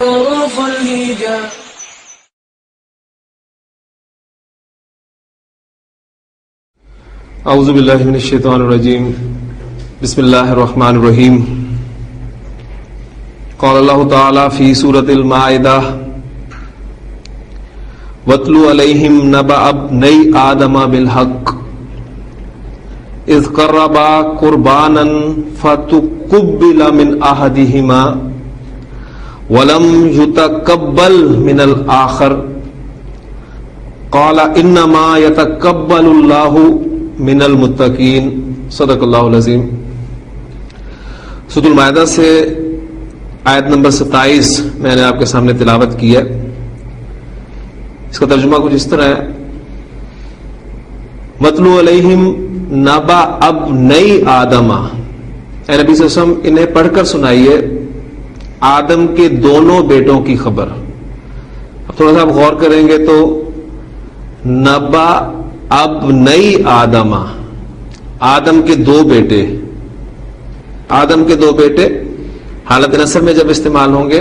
حروف الهجاء. اعوذ باللہ من الشیطان الرجیم. بسم اللہ الرحمن الرحیم. قال اللہ تعالی فی سورۃ المائدہ وَاتْلُ عَلَيْهِمْ نَبَأَ ابْنَيْ آدَمَ بِالْحَقِّ إِذْ قَرَّبَا قُرْبَانًا فَتُقُبِّلَ مِنْ أَحَدِهِمَا وَلَمْ يُتَقَبَّلْ مِنَ الْآخَرِ قَالَ إِنَّمَا يَتَقَبَّلُ اللَّهُ مِنَ الْمُتَّقِينَ. صدق اللہ العظیم. سورۃ المائدہ سے آیت نمبر 27 میں نے آپ کے سامنے تلاوت کی ہے. اس کا ترجمہ کچھ اس طرح ہے: وَاتْلُ عَلَيْهِمْ نَبَأَ ابْنَيْ آدَمَ. اے نبی صلی اللہ علیہ وسلم انہیں پڑھ کر سنائیے آدم کے دونوں بیٹوں کی خبر. اب تھوڑا سا آپ غور کریں گے تو نبا ابنئی آدم، آدم کے دو بیٹے. آدم کے دو بیٹے حالت نصب میں جب استعمال ہوں گے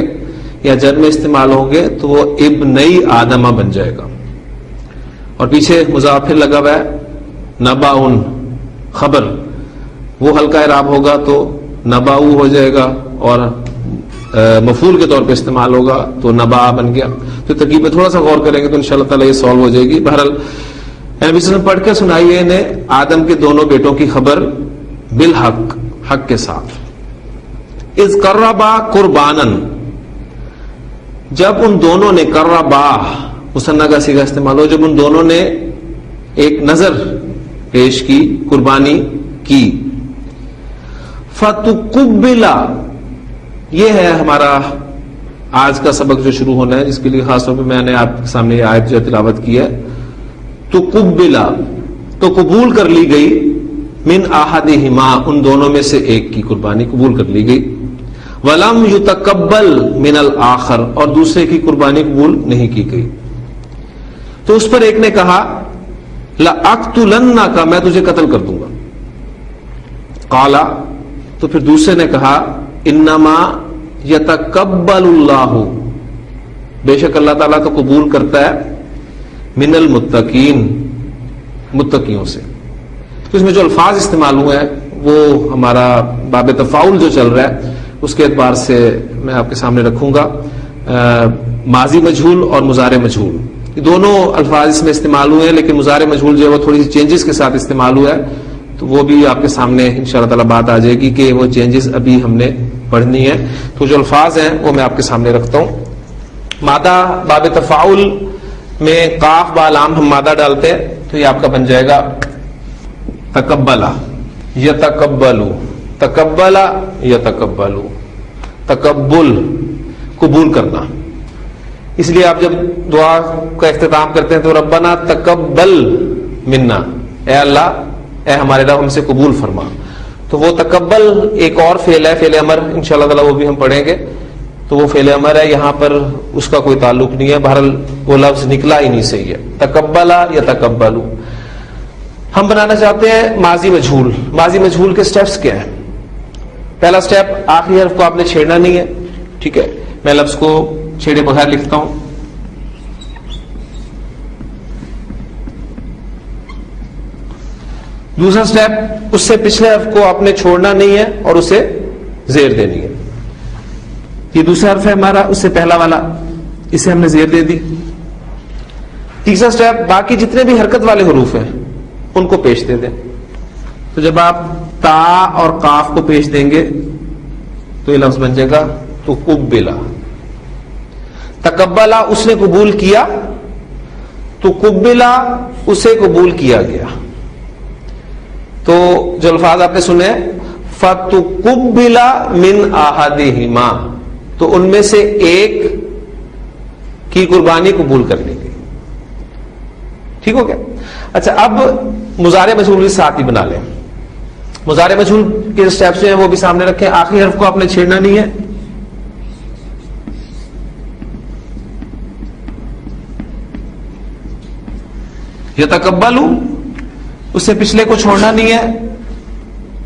یا جر میں استعمال ہوں گے تو وہ ابنئی آدمہ بن جائے گا. اور پیچھے مضاف پھر لگا ہوا ہے نباؤن خبر، وہ ہلکا اعراب ہوگا تو نباؤ ہو جائے گا، اور مفعول کے طور پہ استعمال ہوگا تو نبا بن گیا. تو ترکیب میں تھوڑا سا غور کریں گے تو انشاءاللہ تعالی یہ سالو ہو جائے گی. بہرحال نبی صلی اللہ علیہ وسلم پڑھ کے سنائیے انہیں آدم کے دونوں بیٹوں کی خبر بالحق، حق کے ساتھ. اذ قربا قربانا، جب ان دونوں نے، قربا مثنیٰ کا صیغہ استعمال ہو، جب ان دونوں نے ایک نظر پیش کی، قربانی کی. فتقبلا، یہ ہے ہمارا آج کا سبق جو شروع ہونا ہے، جس کے لیے خاص طور پہ میں نے آپ کے سامنے یہ آیت جو تلاوت کی ہے. تقبلا، تو قبول کر لی گئی، من احدہما، ان دونوں میں سے ایک کی قربانی قبول کر لی گئی. ولم یتقبل من الآخر، اور دوسرے کی قربانی قبول نہیں کی گئی. تو اس پر ایک نے کہا لأقتلنک، میں تجھے قتل کر دوں گا. قال، تو پھر دوسرے نے کہا انما یتقبل اللہ، بے شک اللہ تعالیٰ تو قبول کرتا ہے من المتقین، متقیوں سے. تو اس میں جو الفاظ استعمال ہوئے ہیں وہ ہمارا باب تفاعل جو چل رہا ہے اس کے اعتبار سے میں آپ کے سامنے رکھوں گا. ماضی مجہول اور مضارع مجہول، یہ دونوں الفاظ اس میں استعمال ہوئے ہیں، لیکن مضارع مجہول جو ہے وہ تھوڑی سی چینجز کے ساتھ استعمال ہوا ہے. تو وہ بھی آپ کے سامنے انشاءاللہ تعالی بات آ جائے گی کہ وہ چینجز ابھی ہم نے پڑھنی ہے. تو جو الفاظ ہیں وہ میں آپ کے سامنے رکھتا ہوں. مادہ باب تفاعل میں قاف با لام ہم مادہ ڈالتے ہیں تو یہ آپ کا بن جائے گا تقبلا، یتقبلو، تقبلا یتقبلو، تقبل قبول کرنا. اس لیے آپ جب دعا کا اختتام کرتے ہیں تو ربنا تقبل منا، اے اللہ، اے ہمارے رب ہم سے قبول فرما. تو وہ تقبل ایک اور فعل ہے، فعل امر، انشاءاللہ تعالی وہ بھی ہم پڑھیں گے. تو وہ فعل امر ہے، یہاں پر اس کا کوئی تعلق نہیں ہے. بہرحال وہ لفظ نکلا ہی نہیں صحیح ہے. تقبلا یا تقبلو. ہم بنانا چاہتے ہیں ماضی مجہول. ماضی مجہول کے سٹیپس کیا ہیں؟ پہلا سٹیپ، آخری حرف کو آپ نے چھیڑنا نہیں ہے. ٹھیک ہے، میں لفظ کو چھیڑے بغیر لکھتا ہوں. دوسرا سٹیپ، اس سے پچھلے حرف کو آپ نے چھوڑنا نہیں ہے اور اسے زیر دینی ہے. یہ دوسرا حرف ہے ہمارا، اس سے پہلا والا، اسے ہم نے زیر دے دی. تیسرا سٹیپ، باقی جتنے بھی حرکت والے حروف ہیں ان کو پیش دے دیں. تو جب آپ تا اور قاف کو پیش دیں گے تو یہ لفظ بن جائے گا تقبلا. تقبلا، اس نے قبول کیا، تقبلا، اسے قبول کیا گیا. تو جو الفاظ آپ نے سنے فتقبل من احدہما، تو ان میں سے ایک کی قربانی قبول کر لی گئی. ٹھیک ہو گیا؟ اچھا، اب مضارع مجہول کے ساتھ ہی بنا لیں. مضارع مجہول کے سٹیپس جو ہیں وہ بھی سامنے رکھیں. آخری حرف کو آپ نے چھیڑنا نہیں ہے. یتقبلو، اس سے پچھلے کو چھوڑنا نہیں ہے.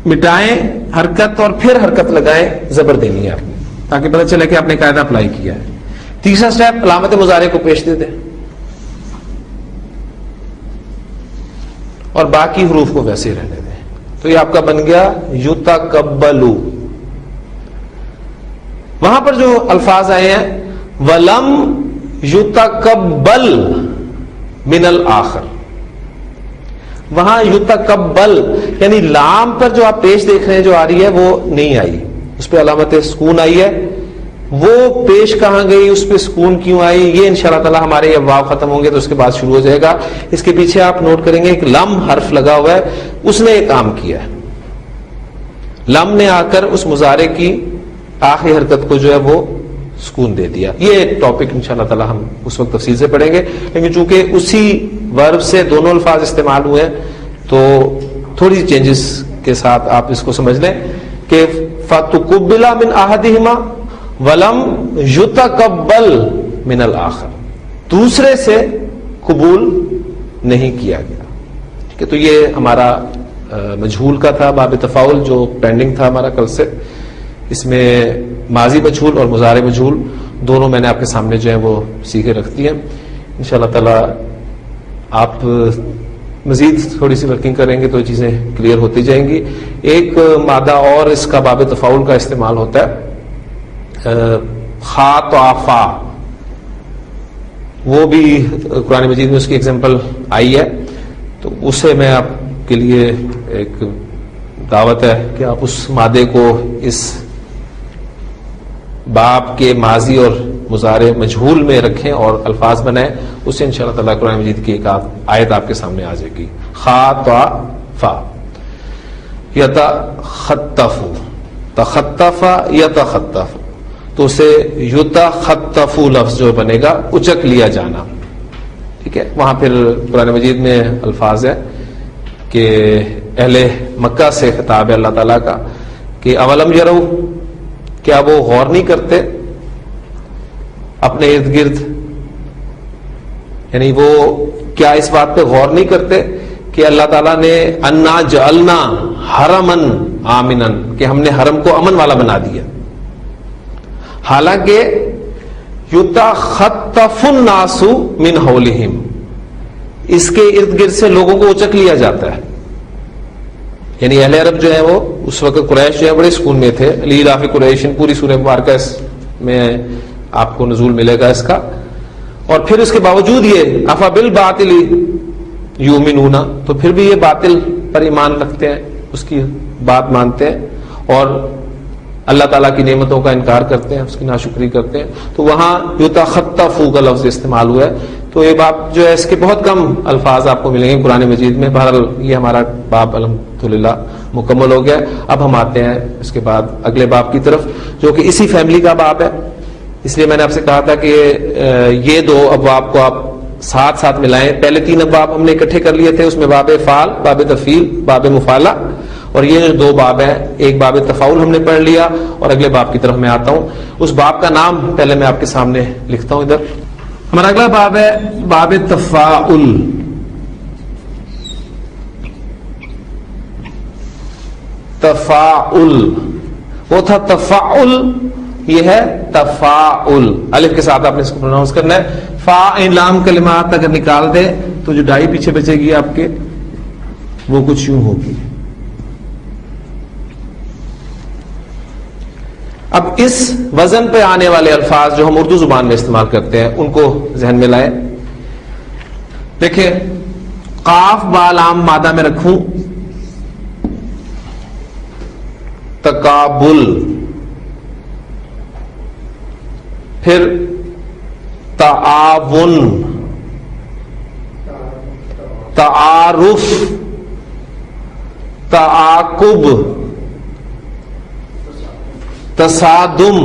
مٹائیں حرکت اور پھر حرکت لگائیں، زبر دینی ہے آپ نے، تاکہ پتہ چلے کہ آپ نے قاعدہ اپلائی کیا ہے. تیسرا سٹیپ علامت مضارع کو پیش دے دیں اور باقی حروف کو ویسے ہی رہنے دیں. تو یہ آپ کا بن گیا یتقبلو. وہاں پر جو الفاظ آئے ہیں ولم یتقبل من الآخر, وہاں یتقبل یعنی لام پر جو آپ پیش دیکھ رہے ہیں جو آ رہی ہے وہ نہیں آئی, اس پہ علامت سکون آئی ہے. وہ پیش کہاں گئی, اس پہ سکون کیوں آئی, یہ انشاءاللہ تعالی ہمارے یہ ابواب ختم ہوں گے تو اس کے بعد شروع ہو جائے گا. اس کے پیچھے آپ نوٹ کریں گے ایک لم حرف لگا ہوا ہے, اس نے ایک کام کیا ہے. لم نے آ کر اس مضارع کی آخری حرکت کو جو ہے وہ سکون دے دیا. یہ ایک ٹاپک انشاءاللہ تعالی ہم اس وقت تفصیل سے پڑھیں گے, لیکن چونکہ اسی ورب سے دونوں الفاظ استعمال ہوئے ہیں تو تھوڑی سی چینجز کے ساتھ آپ اس کو سمجھ لیں کہ فتقبل من احدہما ولم یتقبل من الآخر, دوسرے سے قبول نہیں کیا گیا. ٹھیک ہے, تو یہ ہمارا مجہول کا تھا باب تفاعل جو پینڈنگ تھا ہمارا کل سے. اس میں ماضی مجہول اور مضارع مجہول دونوں میں نے آپ کے سامنے جو ہے وہ سیکھے رکھ دی ہیں. انشاءاللہ تعالی آپ مزید تھوڑی سی ورکنگ کریں گے تو یہ چیزیں کلیئر ہوتی جائیں گی. ایک مادہ اور اس کا باب تفاعل کا استعمال ہوتا ہے, خاطافا, وہ بھی قرآن مجید میں اس کی ایگزامپل آئی ہے. تو اسے میں آپ کے لیے ایک دعوت ہے کہ آپ اس مادے کو اس باب کے ماضی اور مضارع مجہول میں رکھیں اور الفاظ بنائیں. اس سے انشاءاللہ تعالیٰ قرآن مجید کی ایک آیت آپ کے سامنے آ جائے گی. خاطافا یتخطف, تخطف یتخطف, تو اسے یتخطف لفظ جو بنے گا اچک لیا جانا. ٹھیک ہے, وہاں پھر قرآن مجید میں الفاظ ہے کہ اہل مکہ سے خطاب ہے اللہ تعالیٰ کا کہ اولم یرو, کیا وہ غور نہیں کرتے اپنے ارد گرد, یعنی وہ کیا اس بات پہ غور نہیں کرتے کہ اللہ تعالیٰ نے انا جعلنا حرمن آمنن, کہ ہم نے حرم کو امن والا بنا دیا. حالانکہ یتخطف الناس من حولہم, اس کے ارد گرد سے لوگوں کو اچک لیا جاتا ہے. یعنی اہل عرب جو ہے وہ اس وقت قریش جو ہے بڑے سکون میں تھے. لیلاف قریش, پوری سورہ مبارکہ اس میں آپ کو نزول ملے گا اس کا. اور پھر اس کے باوجود یہ افا بالباطل یؤمنون, تو پھر بھی یہ باطل پر ایمان رکھتے ہیں, اس کی بات مانتے ہیں اور اللہ تعالیٰ کی نعمتوں کا انکار کرتے ہیں, اس کی ناشکری کرتے ہیں. تو وہاں یتخطف کا لفظ استعمال ہوا ہے. تو یہ باب جو ہے اس کے بہت کم الفاظ آپ کو ملیں گے قرآن مجید میں. بہرحال یہ ہمارا باب الحمدللہ مکمل ہو گیا. اب ہم آتے ہیں اس کے بعد اگلے باب کی طرف جو کہ اسی فیملی کا باب ہے. اس لیے میں نے آپ سے کہا تھا کہ یہ دو ابواب کو آپ ساتھ ساتھ ملائیں. پہلے 3 ابواب ہم نے اکٹھے کر لیے تھے, اس میں باب فعل, باب تفعیل, باب مفعلہ, اور یہ جو 2 باب ہیں, ایک باب تفاعل ہم نے پڑھ لیا اور اگلے باب کی طرف میں آتا ہوں. اس باب کا نام پہلے میں آپ کے سامنے لکھتا ہوں ادھر. ہمارا اگلا باب ہے باب تفاعل. تفاعل وہ تھا تفاعل, یہ ہے تفاعل. الف کے ساتھ آپ نے اس کو پروناؤنس کرنا ہے. فا لام کلمات اگر نکال دے تو جو ڈائی پیچھے بچے گی آپ کے وہ کچھ یوں ہوگی. اب اس وزن پہ آنے والے الفاظ جو ہم اردو زبان میں استعمال کرتے ہیں ان کو ذہن میں لائیں. دیکھیں, قاف با لام مادہ میں رکھوں, تقابل, پھر تعاون, تعارف, تعاقب, تصادم,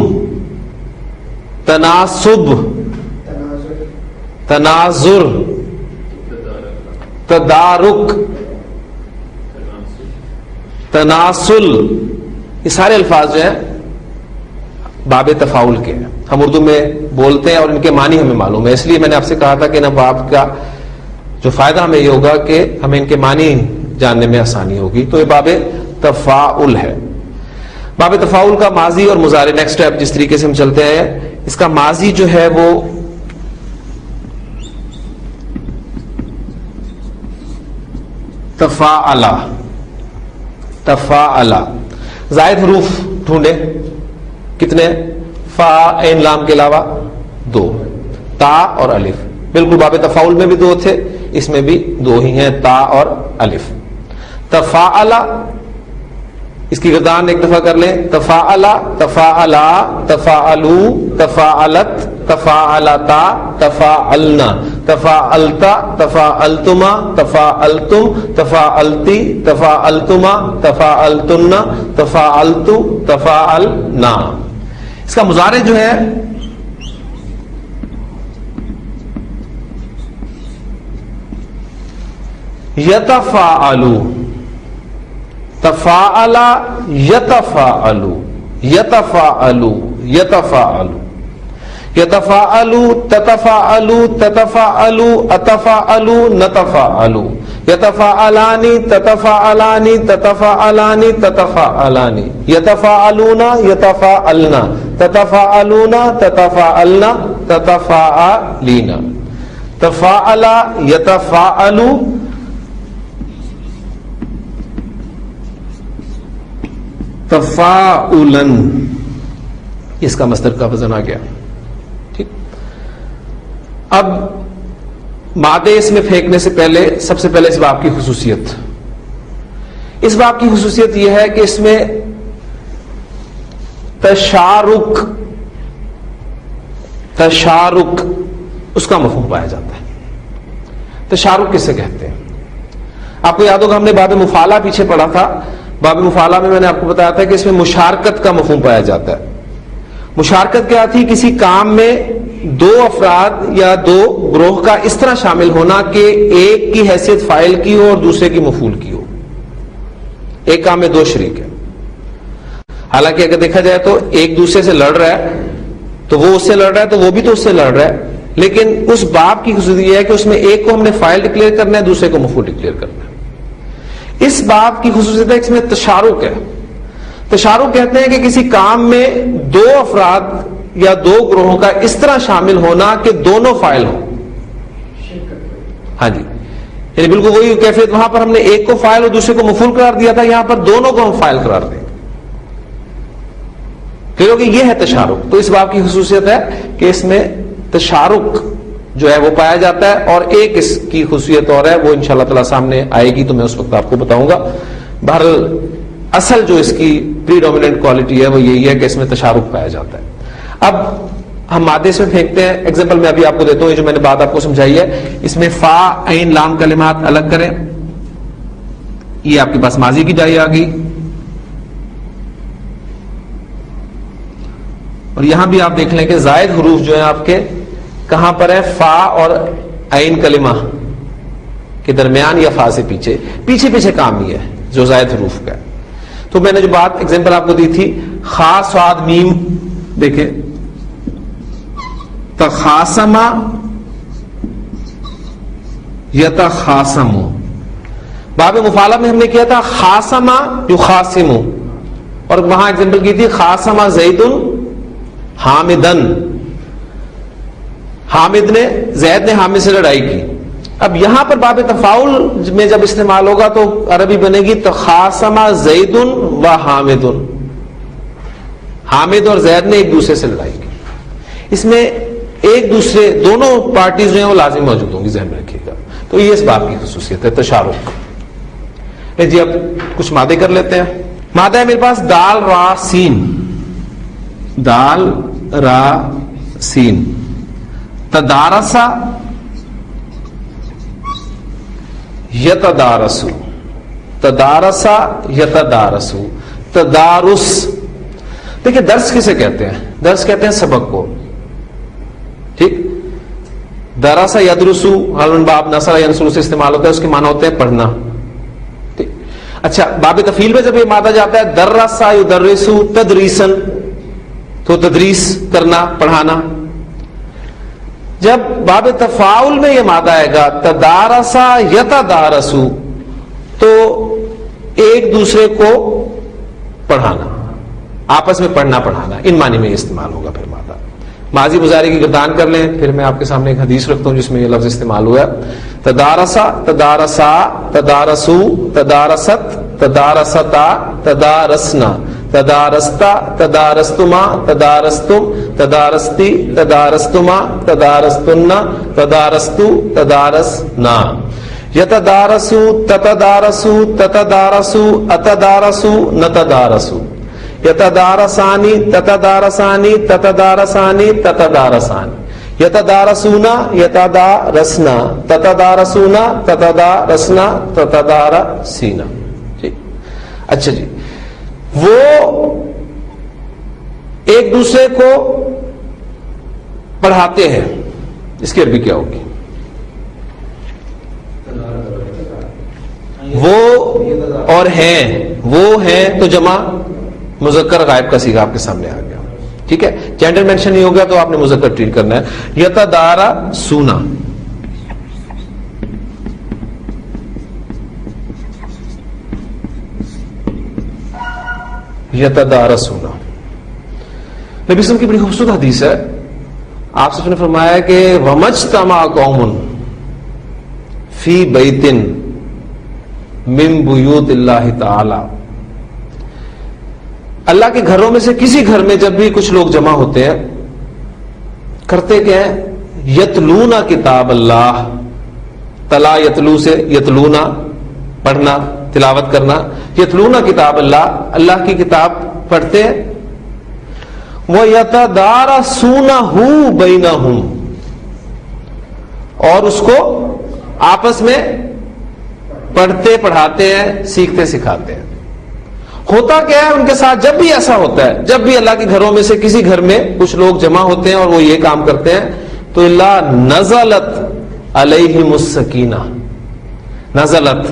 تناسب, تناظر, تدارک, تناسل, یہ سارے الفاظ جو ہیں باب تفاعل کے ہیں. ہم اردو میں بولتے ہیں اور ان کے معنی ہمیں معلوم ہے. اس لیے میں نے آپ سے کہا تھا کہ نا باب کا جو فائدہ ہمیں یہ ہوگا کہ ہمیں ان کے معنی جاننے میں آسانی ہوگی. تو یہ باب تفاعل ہے. باب تفاعل کا ماضی اور مضارع، نیکسٹ اسٹیپ جس طریقے سے ہم چلتے ہیں، اس کا ماضی جو ہے وہ تفاعلا، تفاعلا، زائد حروف ڈھونڈے، کتنے؟ فا عین لام کے علاوہ 2، تا اور الف. بالکل باب تفاعل میں بھی 2 تھے، اس میں بھی 2 ہی ہیں، تا اور الف. تفاعلا، اس کی گردان ایک دفعہ کر لیں، تفاعلا، تفاعلا، تفاعلو، تفاعلت، تفاعلتا، تفاعلنا، تفاعلتا، تفاعلتما، تفاعلتم، تفاعلتی، تفاعلتما، تفاعلتن، تفاعلتو، تفاعلنا. اس کا مضارع جو ہے یتفاعلو، تفاعلا یتفاعلو، یتفاعلو، یتفاعلو، یتفاعلو، تتفاعلو، تتفاعلو، اتفاعلو، نتفاعلو، یتفاعلانی، تتفاعلانی، تتفاعلانی، تتفاعلانی، یتفاعلون، یتفاعلنا، تتفاعلون، تتفاعلنا، تتفاعلین. تفاعلا یتفاعلو، تفاعلن، اس کا مصدر کا وزن آ گیا. ٹھیک. اب مادے اس میں پھینکنے سے پہلے سب سے پہلے اس باب کی خصوصیت، اس باب کی خصوصیت یہ ہے کہ اس میں تشارک، تشارک اس کا مفہوم پایا جاتا ہے. تشارک کسے کہتے ہیں؟ آپ کو یاد ہوگا ہم نے باب مفعلہ پیچھے پڑھا تھا. باب مفعلہ میں نے آپ کو بتایا تھا کہ اس میں مشارکت کا مفہوم پایا جاتا ہے. مشارکت کیا تھی؟ کسی کام میں 2 افراد یا 2 گروہ کا اس طرح شامل ہونا کہ ایک کی حیثیت فاعل کی ہو اور دوسرے کی مفعول کی ہو. ایک کام میں 2 شریک ہیں، حالانکہ اگر دیکھا جائے تو ایک دوسرے سے لڑ رہا ہے، تو وہ اس سے لڑ رہا ہے تو وہ بھی تو اس سے لڑ رہا ہے، لیکن اس باب کی خصوصیت یہ ہے کہ اس میں ایک کو ہم نے فاعل ڈکلیئر کرنا ہے، دوسرے کو مفعول ڈکلیئر کرنا ہے. اس باب کی خصوصیت ہے اس میں تشارک ہے. تشارک کہتے ہیں کہ کسی کام میں 2 افراد یا 2 گروہوں کا اس طرح شامل ہونا کہ دونوں فاعل ہوں. ہاں جی، یعنی بالکل وہی کیفیت، وہاں پر ہم نے ایک کو فاعل اور دوسرے کو مفعول قرار دیا تھا، یہاں پر دونوں کو ہم فاعل قرار دیں. کیونکہ یہ ہے تشارک. تو اس باب کی خصوصیت ہے کہ اس میں تشارک جو ہے وہ پایا جاتا ہے. اور ایک اس کی خصوصیت اور ہے، وہ انشاءاللہ تعالی سامنے آئے گی تو میں اس وقت آپ کو بتاؤں گا. بہرحال اصل جو اس کی پری ڈومیننٹ کوالٹی ہے وہ یہی ہے کہ اس میں تشارک پایا جاتا ہے. اب ہم مادے سے پھینکتے ہیں. ایگزامپل میں ابھی آپ کو دیتا ہوں، یہ جو میں نے بات آپ کو سمجھائی ہے، اس میں فا عین لام کلمات الگ کریں. یہ آپ کے پاس ماضی کی ڈائی آ گئی، اور یہاں بھی آپ دیکھ لیں کہ زائد حروف جو ہیں آپ کے کہاں پر ہے؟ فا اور عین کلمہ کے درمیان یا فا سے پیچھے پیچھے پیچھے کام ہی ہے جو زائد حروف کا ہے. تو میں نے جو بات ایگزامپل آپ کو دی تھی، خا صاد میم، دیکھیں تخاسما یتخاسمو. باب مفعلہ میں ہم نے کیا تھا خاسما یخاسمو، اور وہاں ایگزامپل کی تھی خاسما زید حامدن. حامد نے، زید نے حامد سے لڑائی کی. اب یہاں پر باب تفاعل میں جب استعمال ہوگا تو عربی بنے گی تخاسما زید و حامد. حامد اور زید نے ایک دوسرے سے لڑائی کی. اس میں ایک دوسرے دونوں پارٹیز جو ہیں وہ لازم موجود ہوں گی، ذہن میں رکھیے گا. تو یہ اس باب کی خصوصیت ہے، تشارک. جی اب کچھ مادے کر لیتے ہیں. مادہ ہے میرے پاس دال را سین، دال را سین. تدارسا یتدارسو، تدارسا یتدارسو. تدارس، دیکھیں درس کسے کہتے ہیں؟ درس کہتے ہیں سبق کو. ٹھیک. دراسا یدرسو غالباً باب نصر ینصر سے استعمال ہوتا ہے، اس کے معنی ہوتے ہیں پڑھنا. ٹھیک. اچھا، باب تفعیل میں جب یہ مادہ جاتا ہے درسا یدرسو تدریسن، تو تدریس کرنا، پڑھانا. جب باب تفاعل میں یہ مادہ آئے گا تدارسا یتدارسو، تو ایک دوسرے کو پڑھانا. آپس میں پڑھنا پڑھانا، ان معنی میں استعمال ہوگا پھر مادہ. ماضی مضارع کی گردان کر لیں. پھر میں آپ کے سامنے ایک حدیث رکھتا ہوں جس میں یہ لفظ استعمال ہوا ہے. تدارسا، تدارسا، تدارسو، تدارست، تدارستا، تدارسنا، تدارستا، تدارستما، تدارستم، تدارستی، تدارستما، تدارستن، تدارستو، تدارسنا. یتدارسو، تتدارسو، تتدارسو، اتدارسو، نتدارسو. یتدارسانی، تتدارسانی، تتدارسانی، تتدارسانی. یتدارسونا، یتدارسنا، تتدارسونا، تتدارسنا، تتدارسینا. ٹھیک. اچھا جی، وہ ایک دوسرے کو پڑھاتے ہیں، اس کی عربی کیا ہوگی؟ وہ اور ہیں، وہ ہیں تو جمع مذکر غائب کا صیغہ آپ کے سامنے آ گیا. ٹھیک ہے، جینڈر مینشن نہیں ہوگا تو آپ نے مذکر ٹریٹ کرنا ہے. یتدارا سونا، یتدارا سونا. نبی وسلم کی بڑی خوبصورت حدیث ہے. آپ سے نے فرمایا کہ وَمَجْتَمَعَ قَوْمٌ فِي بَيْتٍ مِّن بُيُوتِ اللَّهِ تَعَالَى. اللہ کے گھروں میں سے کسی گھر میں جب بھی کچھ لوگ جمع ہوتے ہیں، کرتے کیا ہے؟ یتلونا کتاب اللہ. تلا یتلو سے یتلونا پڑھنا، تلاوت کرنا. یتلونا کتاب اللہ، اللہ کی کتاب پڑھتے ہیں. وَيَتَدَارَسُونَهُ بَيْنَهُمْ، اور اس کو آپس میں پڑھتے پڑھاتے ہیں، سیکھتے سکھاتے ہیں. ہوتا کیا ہے ان کے ساتھ جب بھی ایسا ہوتا ہے، جب بھی اللہ کے گھروں میں سے کسی گھر میں کچھ لوگ جمع ہوتے ہیں اور وہ یہ کام کرتے ہیں تو اللہ نزلت علیہم السکینہ. نزلت،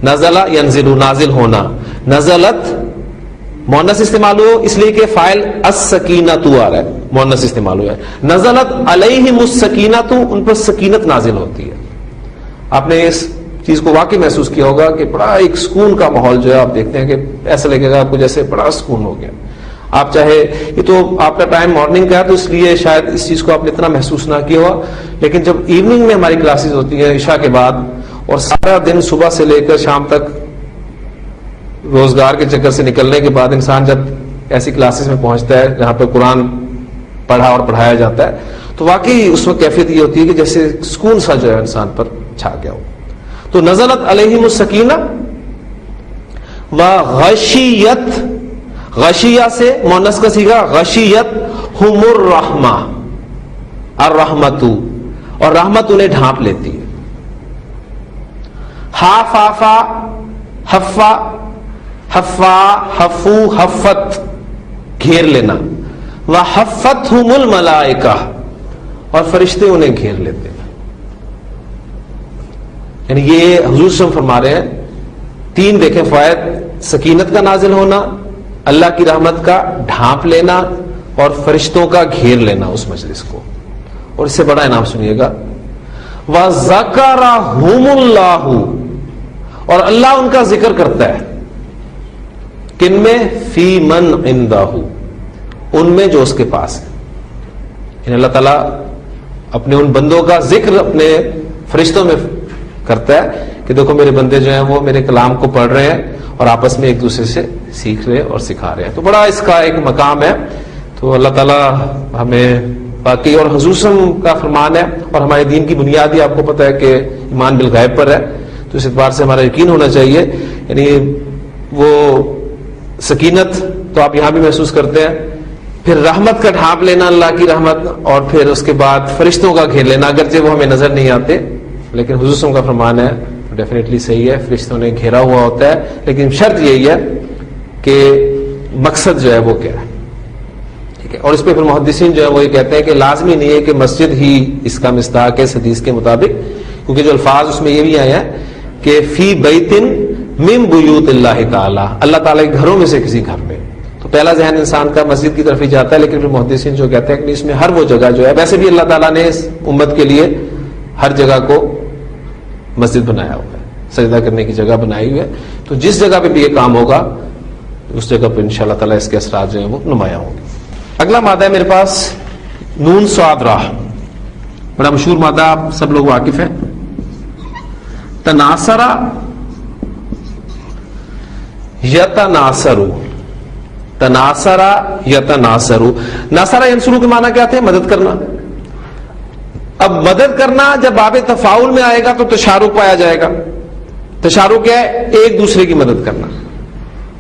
نزل ینزل، نازل ہونا. نزلت مؤنث استعمال ہو اس لیے کہ فاعل السکینۃ آ رہا ہے، مؤنث استعمال ہوا ہے. نزلت علیہم السکینۃ، ان پر سکینت نازل ہوتی ہے. آپ نے اس چیز کو واقعی محسوس کیا ہوگا کہ بڑا ایک سکون کا ماحول جو ہے آپ دیکھتے ہیں کہ ایسا لگے گا آپ کو جیسے بڑا سکون ہو گیا. آپ چاہے یہ تو آپ کا ٹائم مارننگ کا ہے تو اس لیے شاید اس چیز کو آپ نے اتنا محسوس نہ کیا ہوا، لیکن جب ایوننگ میں ہماری کلاسز ہوتی ہیں عشاء کے بعد اور سارا دن صبح سے لے کر شام تک روزگار کے چکر سے نکلنے کے بعد انسان جب ایسی کلاسز میں پہنچتا ہے جہاں پہ قرآن پڑھا اور پڑھایا جاتا ہے تو واقعی اس وقت کیفیت یہ ہوتی ہے کہ جیسے سکون سا جو ہے انسان پر چھا گیا ہو. تو نزلت علیہم السکینہ وغشیت، غشیہ سے مؤنث کا صیغہ غشیت ہم الرحمہ، الرحمت، اور رحمت انہیں ڈھانپ لیتی ہے. حافافا، حفا، حفا، حفو، حفت، گھیر لینا. وحفتہم الملائکہ، اور فرشتے انہیں گھیر لیتے ہیں. یعنی یہ حضور صلی اللہ علیہ وسلم فرما رہے ہیں تین دیکھیں فوائد: سکینت کا نازل ہونا، اللہ کی رحمت کا ڈھانپ لینا، اور فرشتوں کا گھیر لینا اس مجلس کو. اور اس سے بڑا انعام سنیے گا، وَذَكَرَهُمُ اللَّهُ، اور اللہ ان کا ذکر کرتا ہے. کن میں؟ فی من عندہ، ان میں جو اس کے پاس ہے. یعنی اللہ تعالیٰ اپنے ان بندوں کا ذکر اپنے فرشتوں میں کرتا ہے کہ دیکھو میرے بندے جو ہیں وہ میرے کلام کو پڑھ رہے ہیں اور آپس میں ایک دوسرے سے سیکھ رہے اور سکھا رہے ہیں. تو بڑا اس کا ایک مقام ہے. تو اللہ تعالیٰ ہمیں باقی، اور حضور صلی اللہ علیہ وسلم کا فرمان ہے اور ہمارے دین کی بنیاد ہی آپ کو پتہ ہے کہ ایمان بالغیب پر ہے، تو اس اعتبار سے ہمارا یقین ہونا چاہیے. یعنی وہ سکینت تو آپ یہاں بھی محسوس کرتے ہیں، پھر رحمت کا ڈھانپ لینا، اللہ کی رحمت، اور پھر اس کے بعد فرشتوں کا گھیر لینا. اگرچہ وہ ہمیں نظر نہیں آتے لیکن حضور صلی اللہ علیہ وسلم کا فرمان ہے ڈیفینیٹلی صحیح ہے، فرشتوں نے گھیرا ہوا ہوتا ہے. لیکن شرط یہی ہے کہ مقصد جو ہے وہ کیا ہے. ٹھیک ہے، اور اس پہ پھر محدثین جو ہے وہ یہ کہتے ہیں کہ لازمی نہیں ہے کہ مسجد ہی اس کا مصداق ہے اس حدیث کے مطابق، کیونکہ جو الفاظ اس میں یہ بھی آئے ہیں کہ فی بیتن من بیوت اللہ تعالی، اللہ تعالیٰ کے گھروں میں سے کسی گھر میں. تو پہلا ذہن انسان کا مسجد کی طرف ہی جاتا ہے، لیکن پھر محدثین جو کہتے ہیں کہ اس میں ہر وہ جگہ جو ہے، ویسے بھی اللہ تعالیٰ نے اس امت کے لیے ہر جگہ کو مسجد بنایا ہوا ہے، سجدہ کرنے کی جگہ بنائی ہوئی ہے. تو جس جگہ پہ بھی یہ کام ہوگا اس جگہ پہ انشاءاللہ تعالیٰ اس کے اثرات جو ہیں وہ نمایاں ہوں گے. اگلا مادہ ہے میرے پاس نون صاد را، بڑا مشہور مادہ، آپ سب لوگ واقف ہیں. تناصرا یتناصرو، تناصرا یتناصرو. ناصرا ینصرو کے معنی کیا تھے؟ مدد کرنا. اب مدد کرنا جب باب تفاعل میں آئے گا تو تشارک پایا جائے گا. تشارک کیا ہے؟ ایک دوسرے کی مدد کرنا.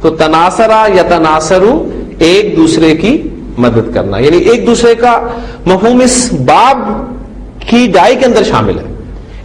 تو تناصرا یتناصرو ایک دوسرے کی مدد کرنا، یعنی ایک دوسرے کا مفہوم اس باب کی ڈائی کے اندر شامل ہے.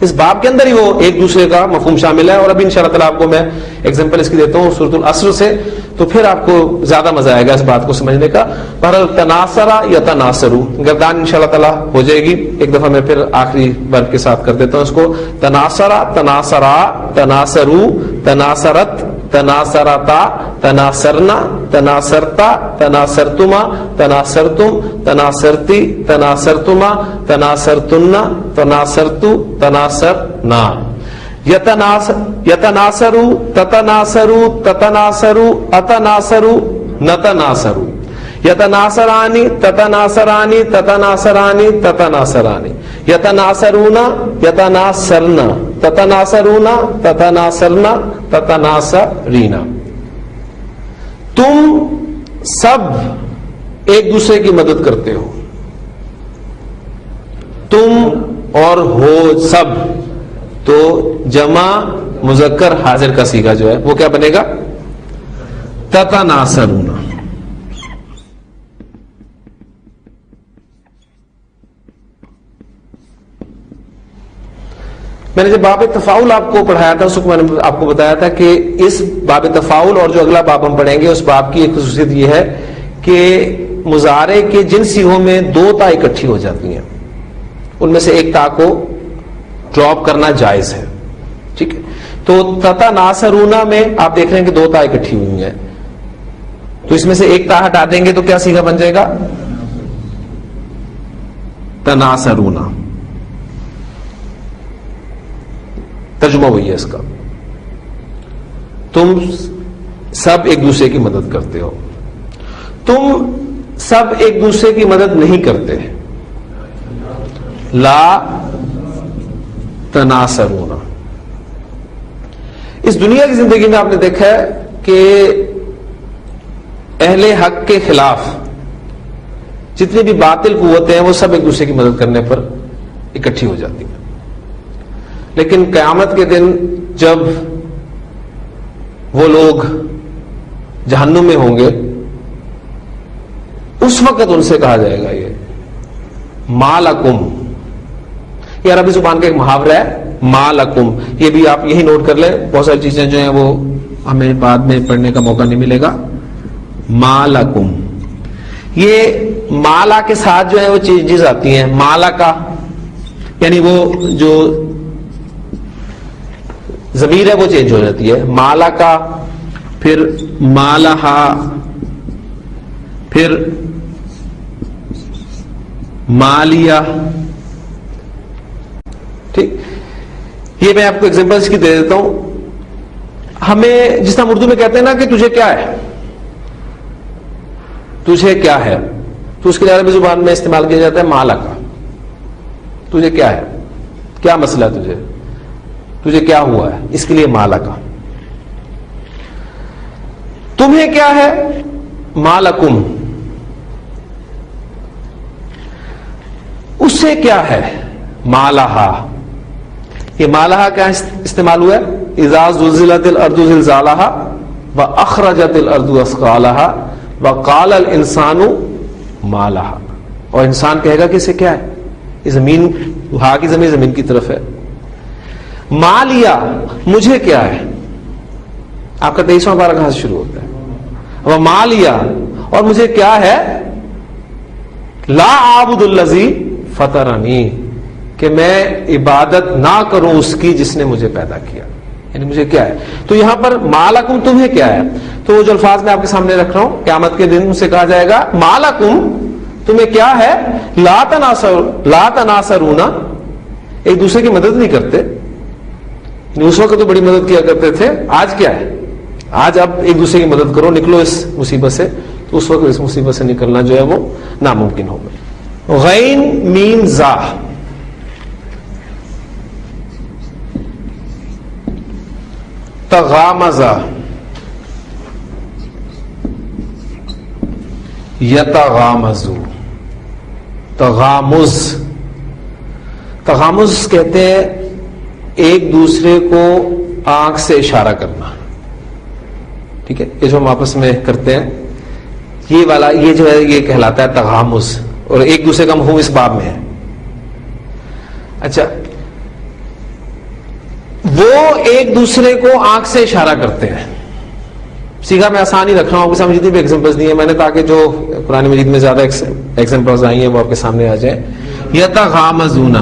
اس باب کے اندر ہی وہ ایک دوسرے کا مفہوم شامل ہے. اور ابھی انشاءاللہ تعالیٰ آپ کو میں ایگزامپل اس کی دیتا ہوں سورۃ العصر سے، تو پھر آپ کو زیادہ مزہ آئے گا اس بات کو سمجھنے کا. بہرحال تناصرا یتناصرو گردان انشاءاللہ تعالیٰ ہو جائے گی. ایک دفعہ میں پھر آخری ورب کے ساتھ کر دیتا ہوں اس کو. تناصرا، تناصرا، تناصرو، تناصرت، تناصرتا، تناصرنا، تناصرتا، تناصرتما، تناصرتم، تناصرتی، تناصرتما، تناصرتن، تناصرتو، تناصرنا. یتناصرو، تتناصرو، تتناصرو، اتناصرو، نتناصرو. یتناصرانی، تتناصرانی، تتناصرانی، تتناصرانی. یتناصرون، یتناصرنا، تتناصرون، تتناصرنا، تتناصرینا. تم سب ایک دوسرے کی مدد کرتے ہو. تم اور ہو سب، تو جمع مذکر حاضر کا صیغہ جو ہے وہ کیا بنے گا؟ تتناصرون. میں نے جب باب تفاعل آپ کو پڑھایا تھا اس کو میں نے آپ کو بتایا تھا کہ اس باب تفاعل اور جو اگلا باب ہم پڑھیں گے اس باب کی ایک خصوصیت یہ ہے کہ مضارع کے جن صیغوں میں دو تا اکٹھی ہو جاتی ہیں ان میں سے ایک تا کو ڈراپ کرنا جائز ہے. ٹھیک ہے، تو تتناصرونا میں آپ دیکھ رہے ہیں کہ دو تا اکٹھی ہوئی ہیں، تو اس میں سے ایک تا ہٹا دیں گے تو کیا صیغہ بن جائے گا؟ تناصرونا. ترجمہ وہی ہے اس کا. تم سب ایک دوسرے کی مدد کرتے ہو. تم سب ایک دوسرے کی مدد نہیں کرتے. لا تناصرون. اس دنیا کی زندگی میں آپ نے دیکھا ہے کہ اہل حق کے خلاف جتنی بھی باطل قوتیں ہیں وہ سب ایک دوسرے کی مدد کرنے پر اکٹھی ہو جاتی ہیں. لیکن قیامت کے دن جب وہ لوگ جہنم میں ہوں گے اس وقت ان سے کہا جائے گا یہ ما لکم. یہ عربی زبان کا ایک محاورہ ہے ما لکم. یہ بھی آپ یہی نوٹ کر لیں، بہت ساری چیزیں جو ہیں وہ ہمیں بعد میں پڑھنے کا موقع نہیں ملے گا. ما لکم، یہ مالا کے ساتھ جو ہے وہ چیزیں آتی ہیں. مالا کا یعنی وہ جو ضمیر ہے وہ چینج ہو جاتی ہے. مالا کا، پھر مالہا، پھر مالیا. ٹھیک، یہ میں آپ کو ایگزامپلس کی دے دیتا ہوں. ہمیں جس طرح اردو میں کہتے ہیں نا کہ تجھے کیا ہے، تجھے کیا ہے، تو اس کے لیے عربی زبان میں استعمال کیا جاتا ہے مالا کا. تجھے کیا ہے، کیا مسئلہ ہے تجھے، تجھے کیا ہوا ہے، اس کے لیے مالا کا. تمہیں کیا ہے، مالکم. اس سے کیا ہے، مالہا. یہ مالہا کیا استعمال ہوا ہے؟ اذا زلزلت الارض زلزالہا واخرجت الارض اثقالہا وقال الانسان مالہا. اور انسان کہے گا کہ اسے کیا ہے، یہ زمین، ہا کی زمین کی طرف ہے. مالیا، مجھے کیا ہے. آپ کا 23واں پارہ کہاں سے شروع ہوتا ہے؟ وہ مالیا، اور مجھے کیا ہے، لا عابد الذی فطرنی، کہ میں عبادت نہ کروں اس کی جس نے مجھے پیدا کیا. یعنی مجھے کیا ہے. تو یہاں پر مالکم، تمہیں کیا ہے. تو وہ جو الفاظ میں آپ کے سامنے رکھ رہا ہوں، قیامت کے دن سے کہا جائے گا مالکم، تمہیں کیا ہے، لا تناصرون، ایک دوسرے کی مدد نہیں کرتے. اس وقت تو بڑی مدد کیا کرتے تھے، آج کیا ہے، آج اب ایک دوسرے کی مدد کرو, نکلو اس مصیبت سے, تو اس وقت اس مصیبت سے نکلنا جو ہے وہ ناممکن ہوگا. غین میم زا, تغامزا, یتغامزو, تغامز. تغامز کہتے ہیں ایک دوسرے کو آنکھ سے اشارہ کرنا, ٹھیک ہے, یہ جو ہم آپس میں کرتے ہیں یہ والا, یہ جو ہے یہ کہلاتا ہے تغامز, اور ایک دوسرے کا مفہوم اس باب میں ہے. اچھا, وہ ایک دوسرے کو آنکھ سے اشارہ کرتے ہیں. سیکھا میں آسان ہی رکھ رہا ہوں, آپ کے سامنے جتنی بھی ایگزامپلس دی ہیں میں نے, تاکہ جو قرآن مجید میں زیادہ ایگزامپلس آئی ہیں وہ آپ کے سامنے آ جائیں. یتغامزون,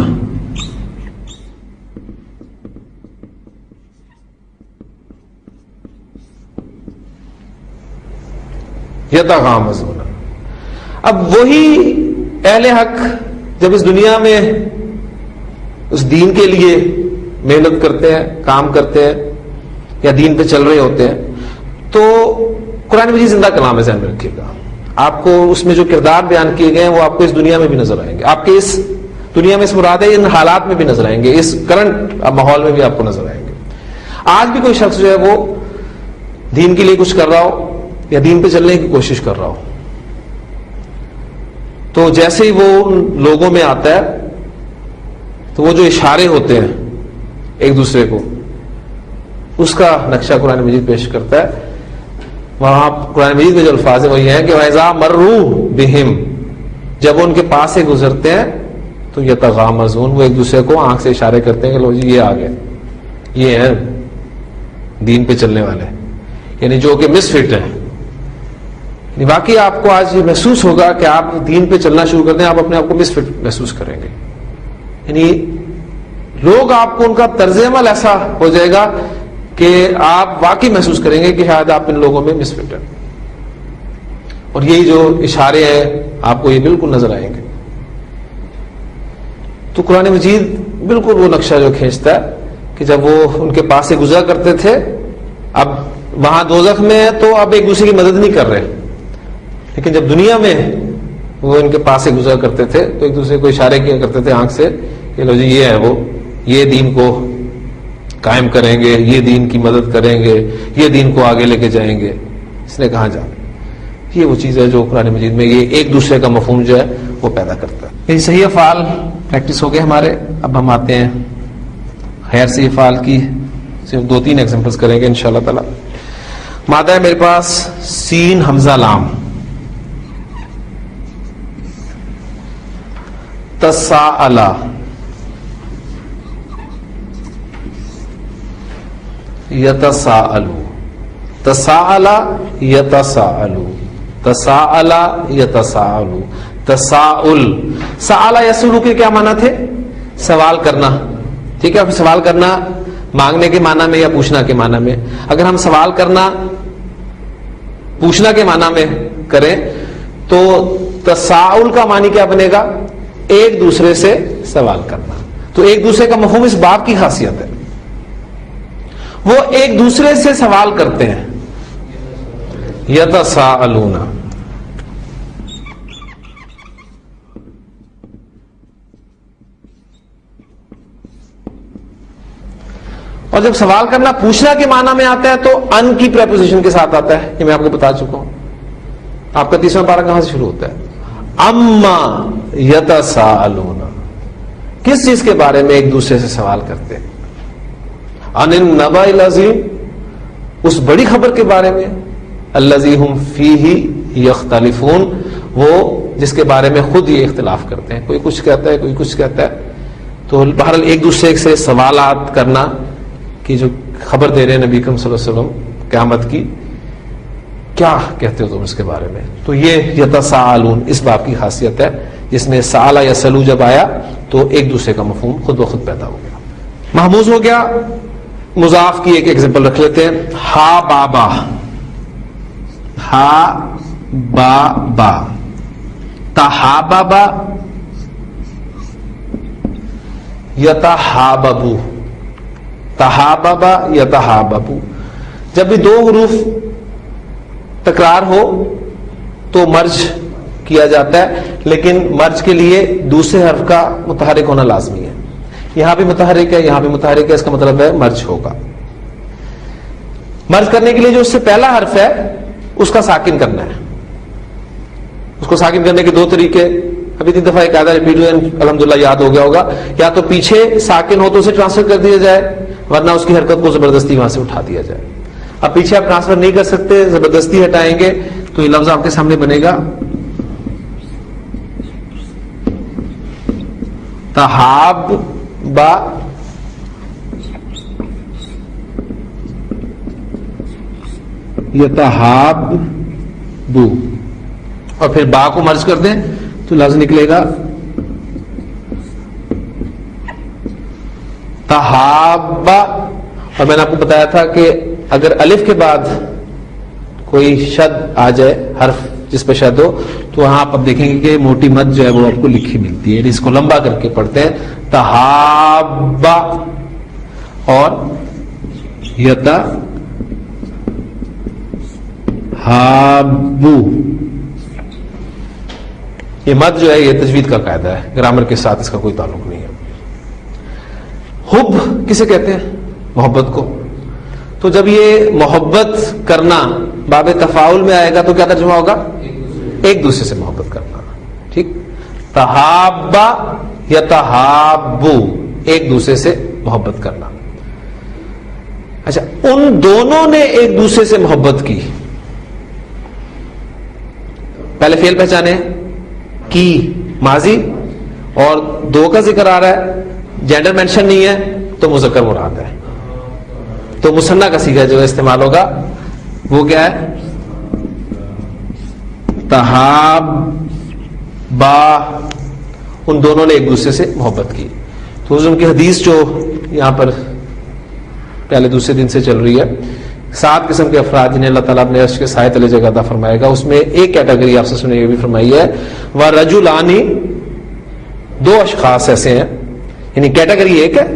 یتغامزون. اب وہی اہل حق جب اس دنیا میں اس دین کے لیے محنت کرتے ہیں, کام کرتے ہیں, یا دین پہ چل رہے ہوتے ہیں, تو قرآن مجید زندہ کلام ہے, ذہن میں رکھیے گا. آپ کو اس میں جو کردار بیان کیے گئے ہیں وہ آپ کو اس دنیا میں بھی نظر آئیں گے, آپ کے اس دنیا میں اس مراد ہے ان حالات میں بھی نظر آئیں گے, اس کرنٹ ماحول میں بھی آپ کو نظر آئیں گے. آج بھی کوئی شخص جو ہے وہ دین کے لیے کچھ کر رہا ہو یا دین پہ چلنے کی کوشش کر رہا ہو, تو جیسے ہی وہ لوگوں میں آتا ہے تو وہ جو اشارے ہوتے ہیں ایک دوسرے کو, اس کا نقشہ قرآن مجید پیش کرتا ہے. وہاں قرآن مجید میں جو الفاظ ہیں وہ یہ ہیں کہ وَإِذَا مَرُّوا بِهِمْ, جب وہ ان کے پاس سے گزرتے ہیں تو یتغامزون, وہ ایک دوسرے کو آنکھ سے اشارے کرتے ہیں کہ لو جی یہ آ گئے, یہ ہیں دین پہ چلنے والے, یعنی جو کہ مس فٹ ہیں. باقی آپ کو آج یہ محسوس ہوگا کہ آپ دین پہ چلنا شروع کر دیں, آپ اپنے آپ کو مس فٹ محسوس کریں گے. یعنی لوگ آپ کو, ان کا طرز عمل ایسا ہو جائے گا کہ آپ واقعی محسوس کریں گے کہ شاید آپ ان لوگوں میں مس فٹ ہیں, اور یہی جو اشارے ہیں آپ کو یہ بالکل نظر آئیں گے. تو قرآن مجید بالکل وہ نقشہ جو کھینچتا ہے کہ جب وہ ان کے پاس سے گزرا کرتے تھے, اب وہاں دوزخ میں ہے تو اب ایک دوسرے کی مدد نہیں کر رہے, لیکن جب دنیا میں وہ ان کے پاس سے گزرا کرتے تھے تو ایک دوسرے کو اشارے کیا کرتے تھے آنکھ سے کہ لو جی یہ ہے وہ, یہ دین کو قائم کریں گے, یہ دین کی مدد کریں گے, یہ دین کو آگے لے کے جائیں گے. اس نے کہاں جانا, یہ وہ چیز ہے جو قرآن مجید میں یہ ایک دوسرے کا مفہوم جو ہے وہ پیدا کرتا ہے. یہ صحیح افعال پریکٹس ہو گئے ہمارے. اب ہم آتے ہیں خیر سے افعال کی, صرف 2-3 ایگزامپلس کریں گے انشاءاللہ تعالی. مادہ ہے میرے پاس سین حمزہ لام, تساءلا, یتساءلو, تساءلا یتساءلو, تساءلا یتساءلو, تساؤل. سآلا یسولو کے کیا معنی تھے؟ سوال کرنا, ٹھیک ہے. اب سوال کرنا مانگنے کے معنی میں یا پوچھنا کے معنی میں. اگر ہم سوال کرنا پوچھنا کے معنی میں کریں تو تساؤل کا معنی کیا بنے گا؟ ایک دوسرے سے سوال کرنا. تو ایک دوسرے کا مفہوم اس باب کی خاصیت ہے, وہ ایک دوسرے سے سوال کرتے ہیں. یتساءلون, اور جب سوال کرنا پوچھنا کے معنی میں آتا ہے تو ان کی پریپوزیشن کے ساتھ آتا ہے. یہ میں آپ کو بتا چکا ہوں. آپ کا 30واں پارہ کہاں سے شروع ہوتا ہے؟ اما یتساءلون, کس چیز کے بارے میں ایک دوسرے سے سوال کرتے ہیں؟ عن النبأ العظیم, اس بڑی خبر کے بارے میں. الذی هم فیہ یختلفون, وہ جس کے بارے میں خود یہ اختلاف کرتے ہیں, کوئی کچھ کہتا ہے کوئی کچھ کہتا ہے. تو بہرحال ایک دوسرے سے سوالات کرنا کہ جو خبر دے رہے ہیں نبی کریم صلی اللہ علیہ وسلم قیامت کی, کیا کہتے ہو تم اس کے بارے میں. تو یہ یتساءلون اس باب کی خاصیت ہے, جس میں سآلا یسلو جب آیا تو ایک دوسرے کا مفہوم خود بخود پیدا ہو گیا. محموز ہو گیا. مضاف کی ایک ایگزامپل رکھ لیتے ہیں. ہا بابا, ہا بابا, تحاببا یتحاببو, تحاببا یتحاببو. جب بھی دو حروف تکرار ہو تو مرج کیا جاتا ہے، لیکن مرج کے لیے دوسرے حرف کا متحرک ہونا لازمی ہے. یہاں بھی متحرک ہے، یہاں بھی متحرک ہے، اس کا مطلب ہے مرج ہوگا. مرج کرنے کے لیے جو اس سے پہلا حرف ہے اس کا ساکن کرنا ہے. اس کو ساکن کرنے کے دو طریقے، ابھی 3 دفعہ قاعدہ ریپیٹ ہوئے، الحمدللہ یاد ہو گیا ہوگا. یا تو پیچھے ساکن ہو تو اسے ٹرانسفر کر دیا جائے، ورنہ اس کی حرکت کو زبردستی وہاں سے اٹھا دیا جائے. اب پیچھے آپ ٹرانسفر نہیں کر سکتے، زبردستی ہٹائیں گے تو یہ لفظ آپ کے سامنے بنے گا تحاب با، یتحاب بو، اور پھر با کو مرج کر دیں تو لفظ نکلے گا تحابا. اور میں نے آپ کو بتایا تھا کہ اگر الف کے بعد کوئی شد آ جائے، حرف جس پہ شد ہو، تو وہاں آپ اب دیکھیں گے کہ موٹی مد جو ہے وہ آپ کو لکھی ملتی ہے. اس کو لمبا کر کے پڑھتے ہیں تحابا اور یتا ہابو. یہ مد جو ہے یہ تجوید کا قاعدہ ہے، گرامر کے ساتھ اس کا کوئی تعلق نہیں ہے. حب کسے کہتے ہیں؟ محبت کو. تو جب یہ محبت کرنا باب تفاعل میں آئے گا تو کیا ترجمہ ہوگا؟ ایک دوسرے سے محبت کرنا. ٹھیک، تحابا یتحابو، ایک دوسرے سے محبت کرنا. اچھا، ان دونوں نے ایک دوسرے سے محبت کی. پہلے فعل پہچانے کی ماضی، اور دو کا ذکر آ رہا ہے، جینڈر مینشن نہیں ہے تو مذکر مراد ہے. تو مثنیٰ کا صیغہ جو استعمال ہوگا وہ کیا ہے؟ تحابا. ان دونوں نے ایک دوسرے سے محبت کی. تو ان کی حدیث جو یہاں پر پہلے دوسرے دن سے چل رہی ہے، 7 قسم کے افراد جنہیں اللہ تعالیٰ اپنے عرش کے سائے تلے جگہ عطا فرمائے گا، اس میں ایک کیٹیگری آپ سے یہ بھی فرمائی ہے وَرَجُلَانِ، 2 اشخاص ایسے ہیں، یعنی کیٹیگری ایک ہے،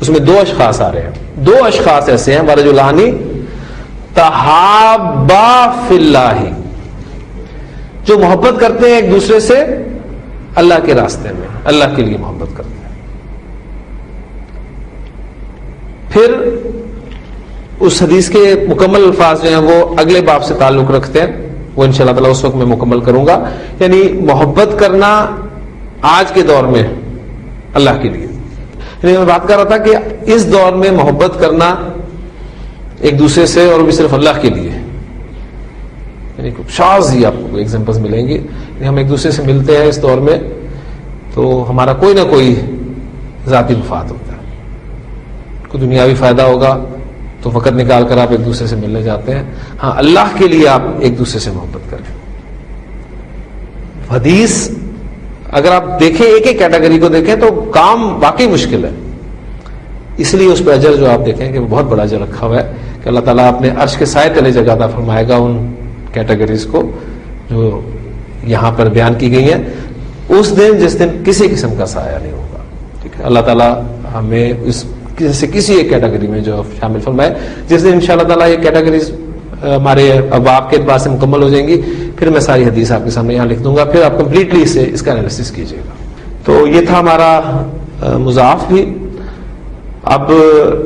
اس میں 2 اشخاص آ رہے ہیں. 2 اشخاص ایسے ہیں وَرَجُلَانِ تَحَابَّا فِي اللَّهِ، جو محبت کرتے ہیں ایک دوسرے سے اللہ کے راستے میں، اللہ کے لیے محبت کرتے ہیں. پھر اس حدیث کے مکمل الفاظ جو ہیں وہ اگلے باب سے تعلق رکھتے ہیں، وہ انشاءاللہ تعالیٰ اس وقت میں مکمل کروں گا. یعنی محبت کرنا آج کے دور میں اللہ کے لیے، یعنی میں بات کر رہا تھا کہ اس دور میں محبت کرنا ایک دوسرے سے، اور بھی صرف اللہ کے لیے. یعنی شاذ ہی آپ کو ایگزامپلز ملیں گی. یعنی ہم ایک دوسرے سے ملتے ہیں اس دور میں تو ہمارا کوئی نہ کوئی ذاتی مفاد ہوتا ہے، کوئی دنیاوی فائدہ ہوگا تو وقت نکال کر آپ ایک دوسرے سے ملنے جاتے ہیں. ہاں، اللہ کے لیے آپ ایک دوسرے سے محبت کریں. حدیث اگر آپ دیکھیں، ایک ایک کیٹیگری کو دیکھیں تو کام واقعی مشکل ہے. اس لیے اس پہ اجر جو آپ دیکھیں کہ وہ بہت بڑا اجر رکھا ہوا ہے کہ اللہ تعالیٰ اپنے عرش کے سائے تلے جگہ عطا فرمائے گا ان کیٹیگریز کو جو یہاں پر بیان کی گئی ہیں اس دن جس دن کسی قسم کا سایہ نہیں ہوگا. ٹھیک ہے، اللہ تعالیٰ ہمیں اس کسی ایک کیٹیگری میں جو شامل فرمائے. جس دن انشاءاللہ تعالیٰ یہ کیٹیگریز ہمارے ابواب کے اعتبار سے مکمل ہو جائیں گی، پھر میں ساری حدیث آپ کے سامنے یہاں لکھ دوں گا، پھر آپ کمپلیٹلی اس کا انالیسس کیجیے گا. تو یہ تھا ہمارا مضاف بھی. اب